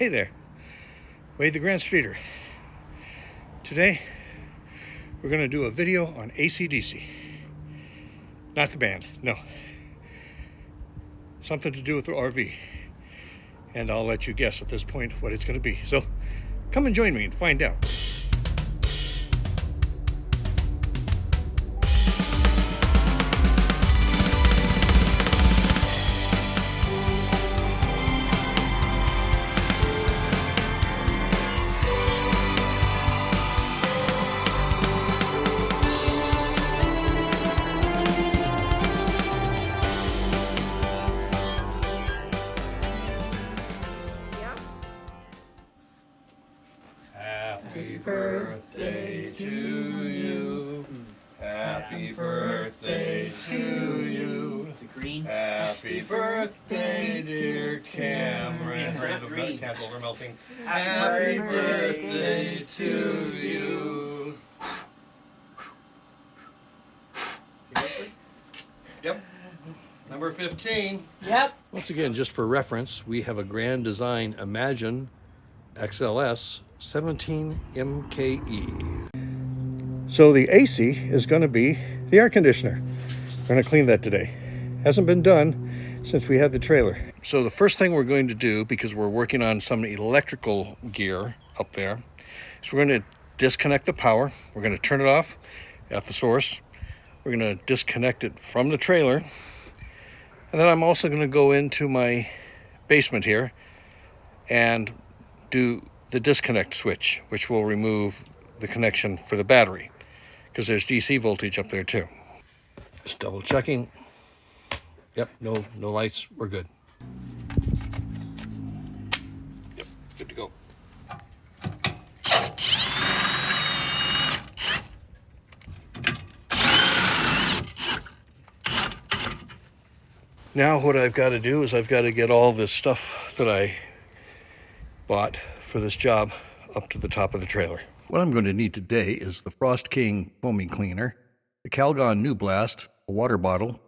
Hey there, Wade the Grandstreeter. Today we're going to do a video on AC DC. Not the band, no. Something to do with the RV. And I'll let you guess at this point what it's going to be. So come and join me and find out. Happy birthday to you. Happy birthday to you. Is it green? Happy birthday, dear Cameron. It's not The green. candles are melting. Happy Happy birthday to you. Seriously? Yep. Number 15. Yep. Once again, just for reference, we have a Grand Design Imagine XLS 17 MKE. So the AC is going to be the air conditioner. We're going to clean that today. Hasn't been done since we had the trailer. So the first thing we're going to do, because we're working on some electrical gear up there, is we're going to disconnect the power. We're going to turn it off at the source. We're going to disconnect it from the trailer. And then I'm also going to go into my basement here and do the disconnect switch, which will remove the connection for the battery, because there's DC voltage up there too. Just double checking. Yep, no lights, we're good. Yep, good to go. Now what I've got to do is I've got to get all this stuff that I bought for this job up to the top of the trailer. What I'm going to need today is the Frost King foaming cleaner, the Calgon New Blast, a water bottle,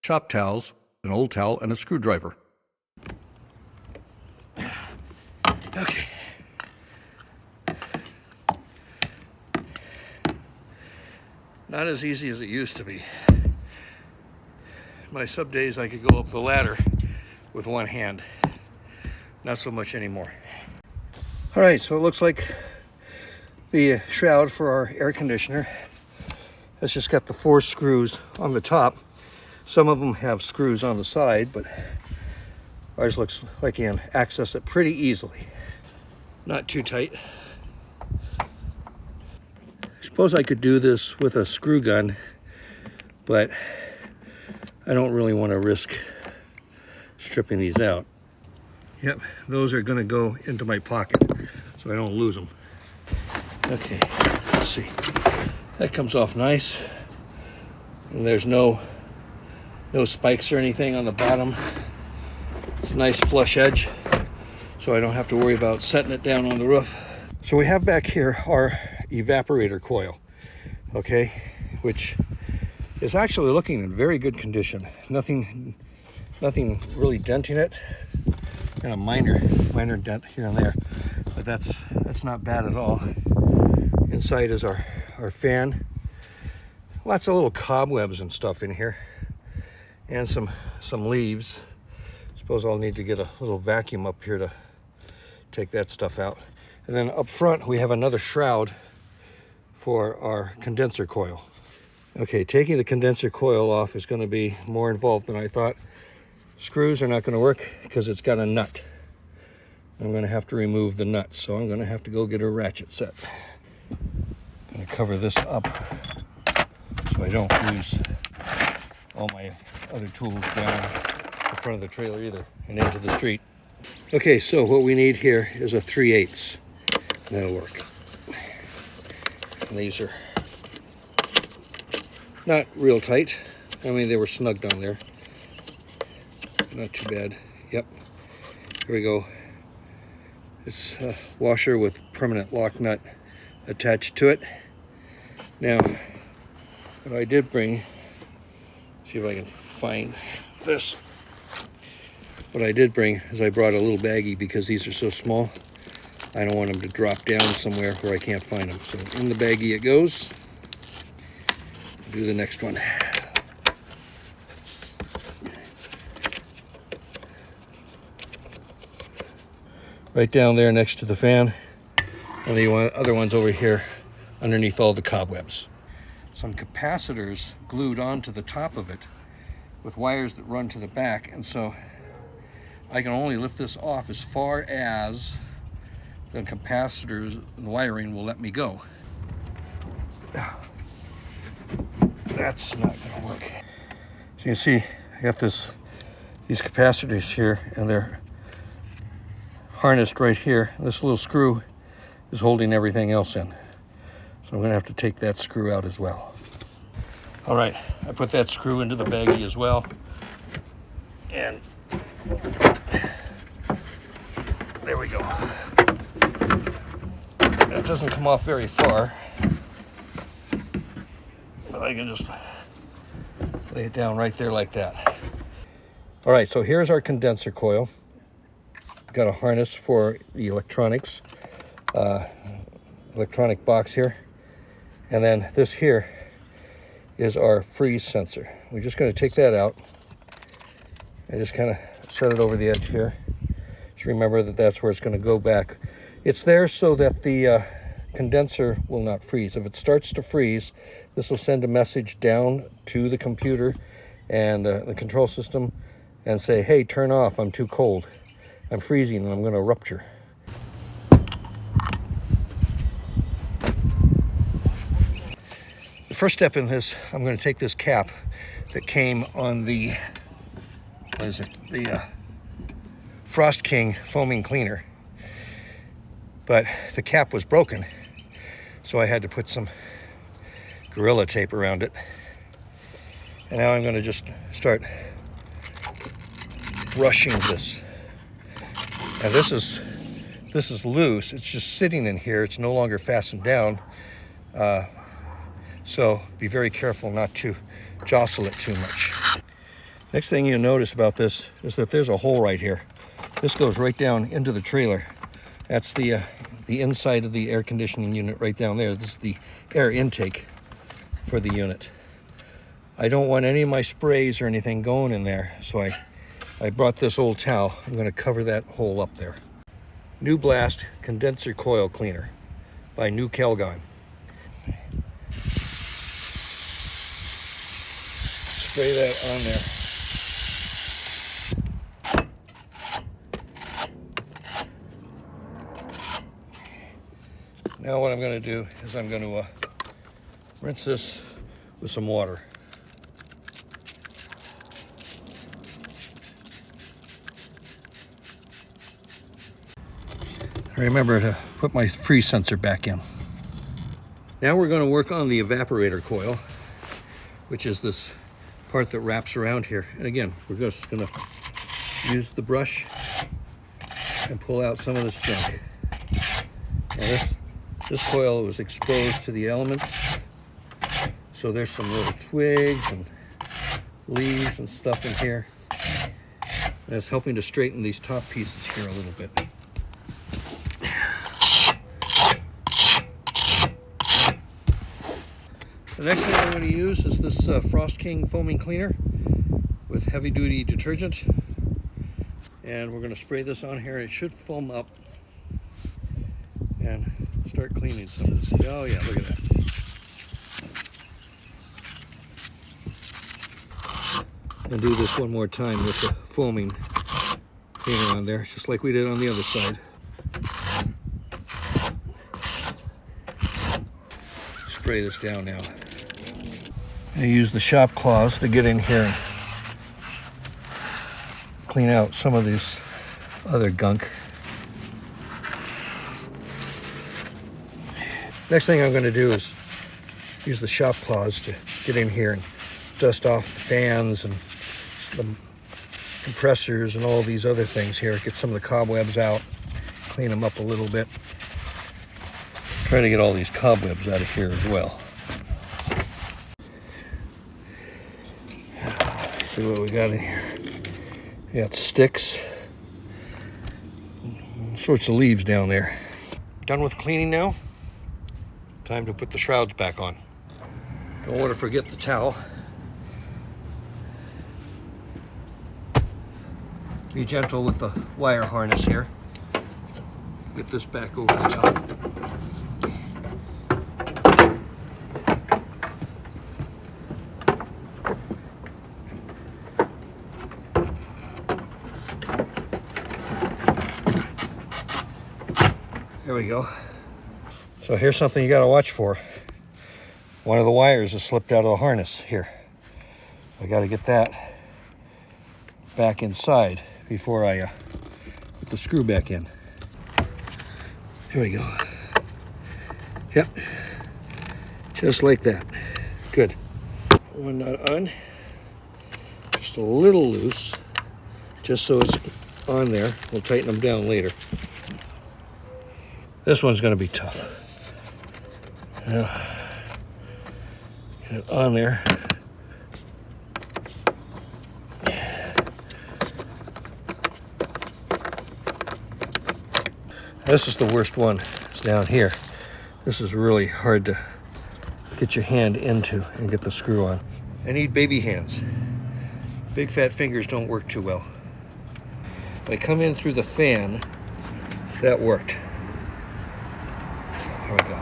shop towels, an old towel, and a screwdriver. Okay. Not as easy as it used to be. My sub days I could go up the ladder with one hand. Not so much anymore. All right, so it looks like the shroud for our air conditioner has just got the 4 screws on the top. Some of them have screws on the side, but ours looks like you can access it pretty easily. Not too tight. I suppose I could do this with a screw gun, but I don't really want to risk stripping these out. Yep, those are going to go into my pocket so I don't lose them. Okay, let's see. That comes off nice. And there's no spikes or anything on the bottom. It's a nice flush edge, so I don't have to worry about setting it down on the roof. So we have back here our evaporator coil, okay, which is actually looking in very good condition. Nothing really denting it. And a minor dent here and there, but that's not bad at all. Inside is our fan. Lots of little cobwebs and stuff in here, and some leaves. Suppose I'll need to get a little vacuum up here to take that stuff out. And then up front we have another shroud for our condenser coil. Okay, taking the condenser coil off is going to be more involved than I thought. Screws are not going to work because it's got a nut. I'm going to have to remove the nut, so I'm going to have to go get a ratchet set. I'm going to cover this up so I don't lose all my other tools down the front of the trailer either and into the street. Okay, so what we need here is a 3/8. That'll work. And these are not real tight. I mean, they were snugged on there. Not too bad. Yep. Here we go. It's a washer with permanent lock nut attached to it. Now, what I did bring, see if I can find this. What I did bring is I brought a little baggie because these are so small. I don't want them to drop down somewhere where I can't find them. So in the baggie it goes. Do the next one. Right down there next to the fan, and the other one's over here underneath all the cobwebs. Some capacitors glued onto the top of it with wires that run to the back, and so I can only lift this off as far as the capacitors and wiring will let me go. That's not going to work. So you can see I got these capacitors here, and they're harnessed right here. This little screw is holding everything else in. So I'm going to have to take that screw out as well. All right, I put that screw into the baggie as well. And there we go. That doesn't come off very far, but I can just lay it down right there like that. All right, so here's our condenser coil. Got a harness for the electronic box here, and then this here is our freeze sensor. We're just going to take that out and just kind of set it over the edge here. Just remember that that's where it's going to go back. It's there so that the condenser will not freeze. If it starts to freeze, this will send a message down to the computer and the control system and say, hey, turn off, I'm too cold. I'm freezing and I'm going to rupture. The first step in this, I'm going to take this cap that came on the, the Frost King foaming cleaner. But the cap was broken, so I had to put some Gorilla Tape around it. And now I'm going to just start brushing this. Now this is loose. It's just sitting in here. It's no longer fastened down. So be very careful not to jostle it too much. Next thing you'll notice about this is that there's a hole right here. This goes right down into the trailer. That's the inside of the air conditioning unit right down there. This is the air intake for the unit. I don't want any of my sprays or anything going in there, so I brought this old towel. I'm going to cover that hole up there. New Blast Condenser Coil Cleaner by New Calgon. Spray that on there. Now what I'm going to do is I'm going to rinse this with some water. Remember to put my freeze sensor back in. Now we're going to work on the evaporator coil, which is this part that wraps around here. And again, we're just going to use the brush and pull out some of this junk. Now this coil was exposed to the elements, so there's some little twigs and leaves and stuff in here. And it's helping to straighten these top pieces here a little bit. The next thing I'm going to use is this Frost King foaming cleaner with heavy duty detergent, and we're going to spray this on here. It should foam up and start cleaning some of this. Oh yeah, look at that. And do this one more time with the foaming cleaner on there, just like we did on the other side. Spray this down now. I use the shop cloths to get in here and clean out some of this other gunk. Next thing I'm going to do is use the shop cloths to get in here and dust off the fans and the compressors and all these other things here. Get some of the cobwebs out, clean them up a little bit. Try to get all these cobwebs out of here as well. Let's see what we got in here. We got sticks. sorts of leaves down there. Done with cleaning now. Time to put the shrouds back on. Don't want to forget the towel. Be gentle with the wire harness here. Get this back over the top. There we go. So here's something you got to watch for. One of the wires has slipped out of the harness here. I got to get that back inside before I put the screw back in. Here we go. Yep, just like that. Good. One nut on, just a little loose, just so it's on there. We'll tighten them down later. This one's going to be tough. Get it on there. This is the worst one. It's down here. This is really hard to get your hand into and get the screw on. I need baby hands. Big fat fingers don't work too well. If I come in through the fan, that worked. There we go.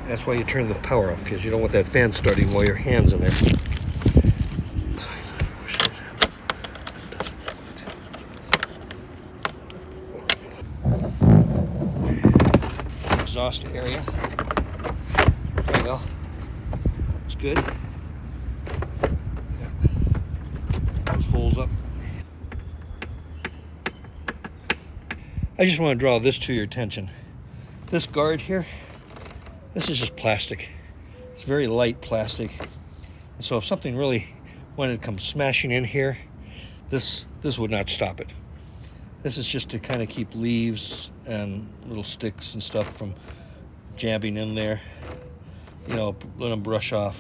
That's why you turn the power off, because you don't want that fan starting while your hand's in there. Exhaust area. There we go. It's good. Yep. Those holes up. I just want to draw this to your attention. This guard here, this is just plastic. It's very light plastic. And so if something really wanted to come smashing in here, this would not stop it. This is just to kind of keep leaves and little sticks and stuff from jabbing in there. You know, let them brush off.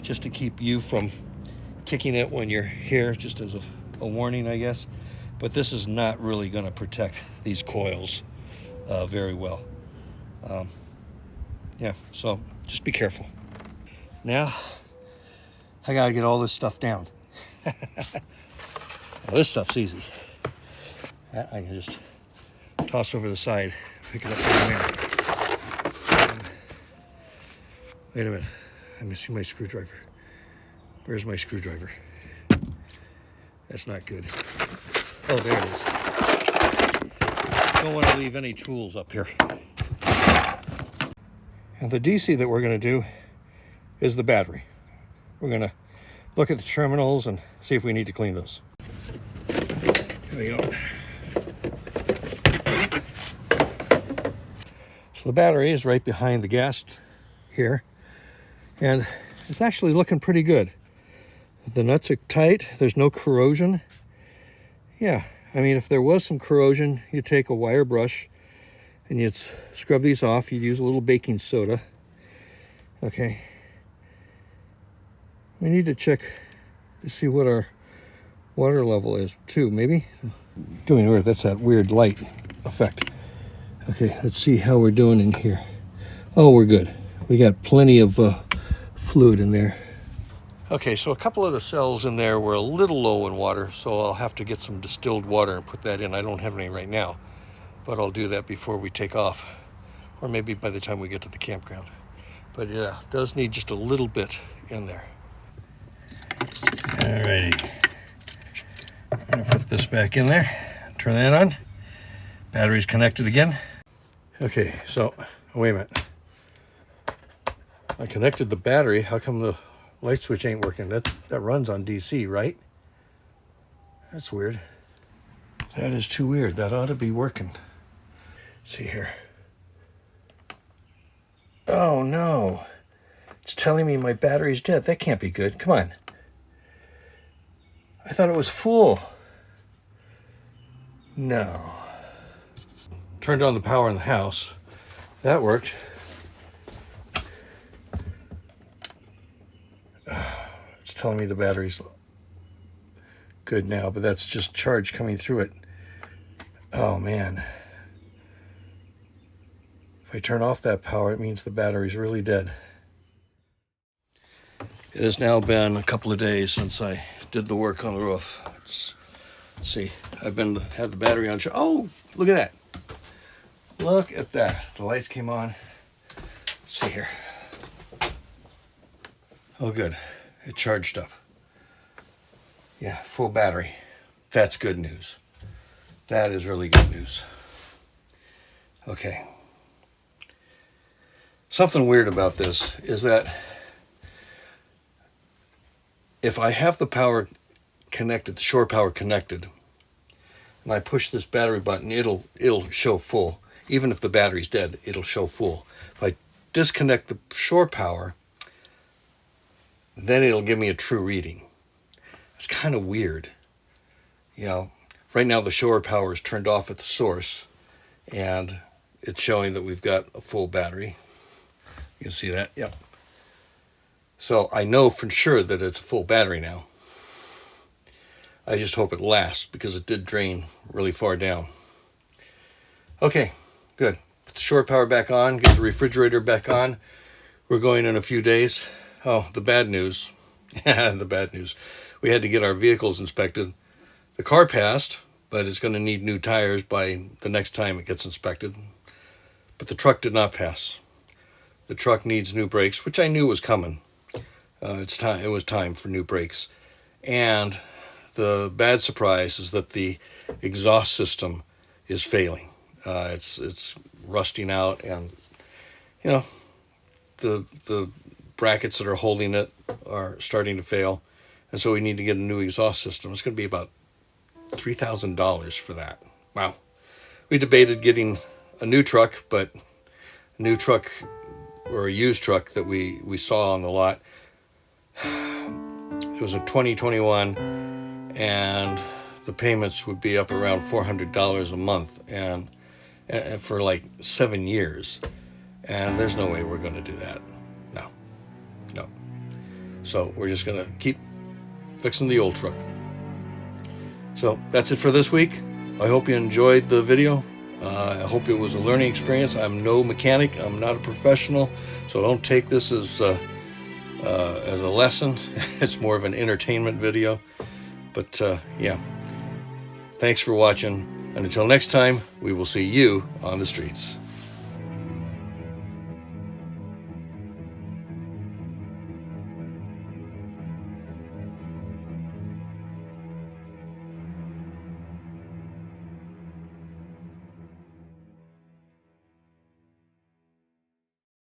Just to keep you from kicking it when you're here, just as a warning, I guess. But this is not really going to protect these coils very well. Yeah, so just be careful. Now, I got to get all this stuff down. Well, this stuff's easy. That I can just toss over the side, pick it up from there. Wait a minute, I'm missing my screwdriver. Where's my screwdriver? That's not good. Oh, there it is. Don't want to leave any tools up here. And the DC that we're going to do is the battery. We're going to look at the terminals and see if we need to clean those. Here we go. So the battery is right behind the gas here, and it's actually looking pretty good. The nuts are tight, there's no corrosion. Yeah, I mean, if there was some corrosion, you'd take a wire brush and you'd scrub these off. You'd use a little baking soda. Okay. We need to check to see what our water level is too, maybe. Doing weird, that's that weird light effect. Okay, let's see how we're doing in here. Oh, we're good. We got plenty of fluid in there. Okay, so a couple of the cells in there were a little low in water, so I'll have to get some distilled water and put that in. I don't have any right now, but I'll do that before we take off, or maybe by the time we get to the campground. But yeah, it does need just a little bit in there. Alrighty. I'm gonna put this back in there, turn that on. Battery's connected again. Okay, so, wait a minute. I connected the battery. How come the light switch ain't working? That runs on DC, right? That's weird. That is too weird. That ought to be working. Let's see here. Oh no. It's telling me my battery's dead. That can't be good. Come on. I thought it was full. No. Turned on the power in the house. That worked. It's telling me the battery's good now, but that's just charge coming through it. Oh man. If I turn off that power, it means the battery's really dead. It has now been a couple of days since I did the work on the roof. Let's see. I've had the battery on. Oh, look at that. Look at that. The lights came on. Let's see here. Oh, good. It charged up. Yeah, full battery. That's good news. That is really good news. Okay. Something weird about this is that if I have the power connected, the shore power connected, and I push this battery button, it'll show full. Even if the battery's dead, it'll show full. If I disconnect the shore power, then it'll give me a true reading. It's kind of weird. You know, right now the shore power is turned off at the source, and it's showing that we've got a full battery. You can see that, yep. So I know for sure that it's a full battery now. I just hope it lasts because it did drain really far down. Okay, good. Put the shore power back on, get the refrigerator back on. We're going in a few days. Oh, the bad news. The bad news. We had to get our vehicles inspected. The car passed, but it's going to need new tires by the next time it gets inspected. But the truck did not pass. The truck needs new brakes, which I knew was coming. It was time for new brakes. And the bad surprise is that the exhaust system is failing. It's rusting out, and you know, the brackets that are holding it are starting to fail, and so we need to get a new exhaust system. It's going to be about $3,000 for that. Wow. We debated getting a new truck, but a new truck or a used truck that we saw on the lot, it was a 2021, and the payments would be up around $400 a month, and for like 7 years, and there's no way we're going to do that. No. So we're just going to keep fixing the old truck. So that's it for this week. I hope you enjoyed the video. I hope it was a learning experience. I'm no mechanic. I'm not a professional, so don't take this as a lesson. It's more of an entertainment video. But yeah, thanks for watching. And until next time, we will see you on the streets.